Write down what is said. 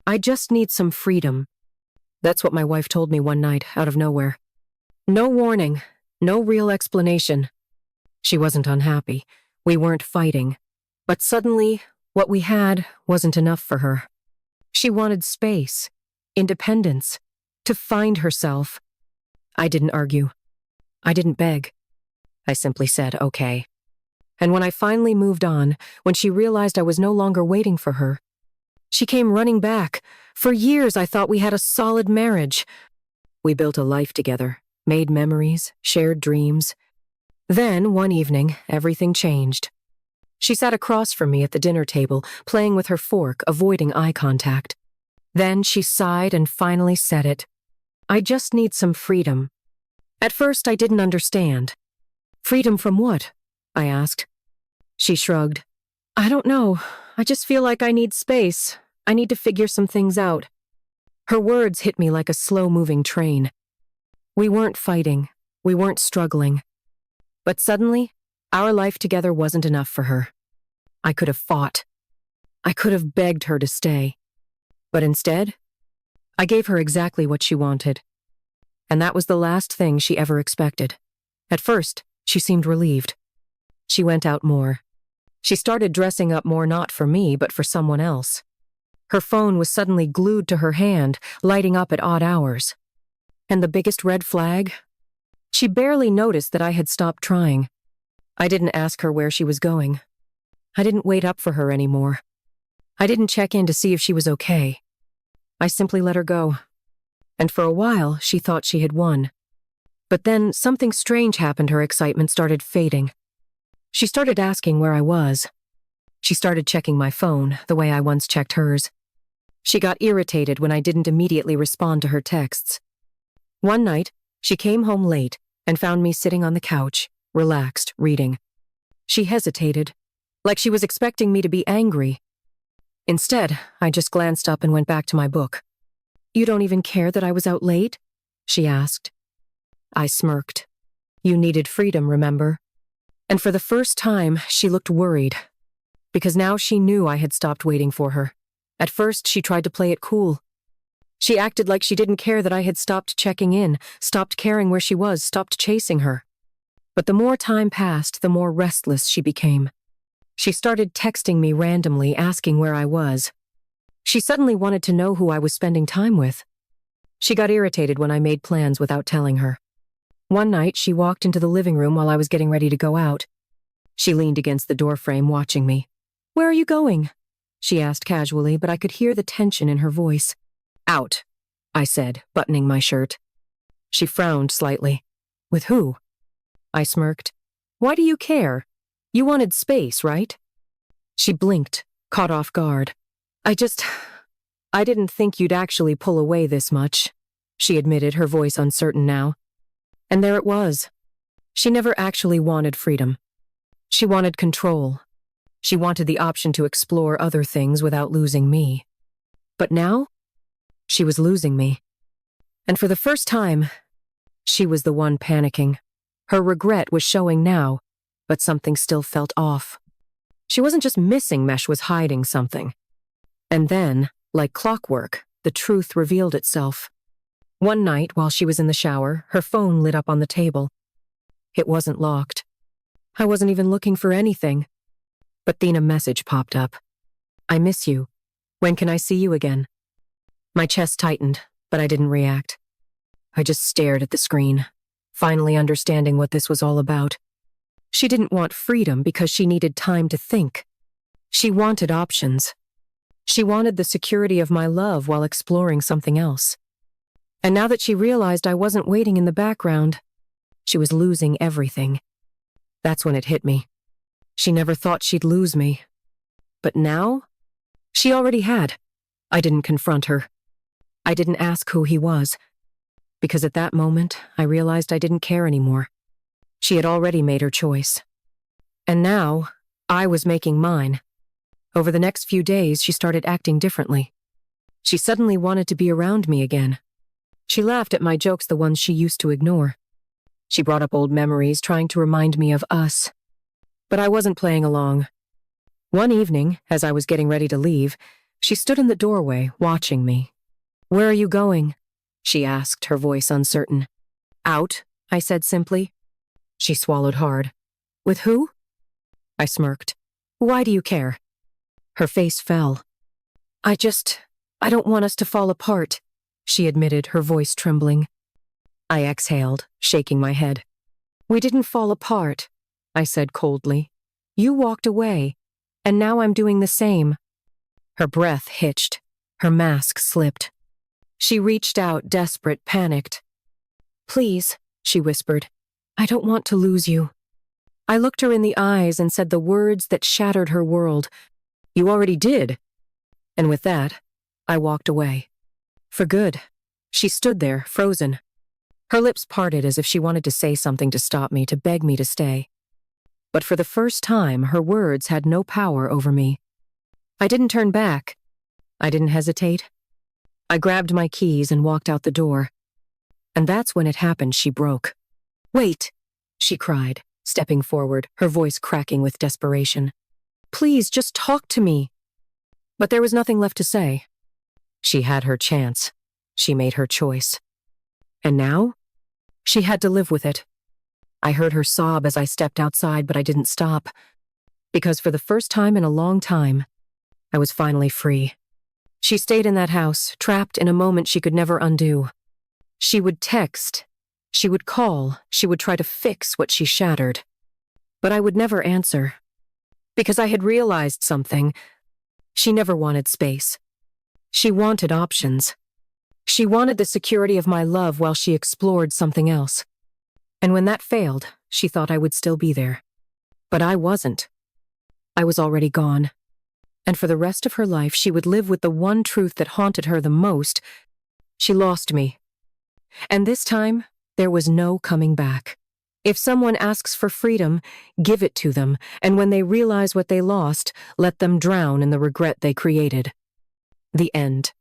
I just need some freedom. That's what my wife told me one night, out of nowhere. No warning, no real explanation. She wasn't unhappy. We weren't fighting. But suddenly, what we had wasn't enough for her. She wanted space, independence, to find herself. I didn't argue. I didn't beg. I simply said, okay. And when I finally moved on, when she realized I was no longer waiting for her, she came running back. For years, I thought we had a solid marriage. We built a life together, made memories, shared dreams. Then, one evening, everything changed. She sat across from me at the dinner table, playing with her fork, avoiding eye contact. Then she sighed and finally said it. I just need some freedom. At first, I didn't understand. Freedom from what? I asked. She shrugged. I don't know. I just feel like I need space. I need to figure some things out. Her words hit me like a slow-moving train. We weren't fighting. We weren't struggling. But suddenly, our life together wasn't enough for her. I could have fought. I could have begged her to stay. But instead, I gave her exactly what she wanted. And that was the last thing she ever expected. At first, she seemed relieved. She went out more. She started dressing up more not for me, but for someone else. Her phone was suddenly glued to her hand, lighting up at odd hours. And the biggest red flag? She barely noticed that I had stopped trying. I didn't ask her where she was going. I didn't wait up for her anymore. I didn't check in to see if she was okay. I simply let her go. And for a while, she thought she had won. But then something strange happened. Her excitement started fading. She started asking where I was. She started checking my phone, the way I once checked hers. She got irritated when I didn't immediately respond to her texts. One night, she came home late and found me sitting on the couch, relaxed, reading. She hesitated, like she was expecting me to be angry. Instead, I just glanced up and went back to my book. You don't even care that I was out late? She asked. I smirked. You needed freedom, remember? And for the first time, she looked worried. Because now she knew I had stopped waiting for her. At first, she tried to play it cool. She acted like she didn't care that I had stopped checking in, stopped caring where she was, stopped chasing her. But the more time passed, the more restless she became. She started texting me randomly, asking where I was. She suddenly wanted to know who I was spending time with. She got irritated when I made plans without telling her. One night, she walked into the living room while I was getting ready to go out. She leaned against the doorframe, watching me. Where are you going? She asked casually, but I could hear the tension in her voice. Out, I said, buttoning my shirt. She frowned slightly. With who? I smirked. Why do you care? You wanted space, right? She blinked, caught off guard. I didn't think you'd actually pull away this much, she admitted, her voice uncertain now. And there it was. She never actually wanted freedom. She wanted control. She wanted the option to explore other things without losing me. But now, she was losing me. And for the first time, she was the one panicking. Her regret was showing now, but something still felt off. She wasn't just missing, Mesh was hiding something. And then, like clockwork, the truth revealed itself. One night, while she was in the shower, her phone lit up on the table. It wasn't locked. I wasn't even looking for anything. But then a message popped up. I miss you. When can I see you again? My chest tightened, but I didn't react. I just stared at the screen, finally understanding what this was all about. She didn't want freedom because she needed time to think. She wanted options. She wanted the security of my love while exploring something else. And now that she realized I wasn't waiting in the background, she was losing everything. That's when it hit me. She never thought she'd lose me. But now, she already had. I didn't confront her. I didn't ask who he was. Because at that moment, I realized I didn't care anymore. She had already made her choice. And now, I was making mine. Over the next few days, she started acting differently. She suddenly wanted to be around me again. She laughed at my jokes, the ones she used to ignore. She brought up old memories, trying to remind me of us. But I wasn't playing along. One evening, as I was getting ready to leave, She stood in the doorway, watching me. "Where are you going?" she asked, her voice uncertain. "Out," I said simply. She swallowed hard. "With who?" I smirked. "Why do you care?" Her face fell. I don't want us to fall apart," she admitted, her voice trembling. I exhaled, shaking my head. "We didn't fall apart," I said coldly. "You walked away, and now I'm doing the same." Her breath hitched. Her mask slipped. She reached out, desperate, panicked. "Please," she whispered. "I don't want to lose you." I looked her in the eyes and said the words that shattered her world. "You already did." And with that, I walked away. For good. She stood there, frozen. Her lips parted as if she wanted to say something to stop me, to beg me to stay. But for the first time, her words had no power over me. I didn't turn back. I didn't hesitate. I grabbed my keys and walked out the door. And that's when it happened. She broke. "Wait," she cried, stepping forward, her voice cracking with desperation. "Please, just talk to me." But there was nothing left to say. She had her chance. She made her choice. And now? She had to live with it. I heard her sob as I stepped outside, but I didn't stop. Because for the first time in a long time, I was finally free. She stayed in that house, trapped in a moment she could never undo. She would text. She would call. She would try to fix what she shattered. But I would never answer. Because I had realized something. She never wanted space. She wanted options. She wanted the security of my love while she explored something else. And when that failed, she thought I would still be there. But I wasn't. I was already gone. And for the rest of her life, she would live with the one truth that haunted her the most. She lost me. And this time, there was no coming back. If someone asks for freedom, give it to them, and when they realize what they lost, let them drown in the regret they created. The end.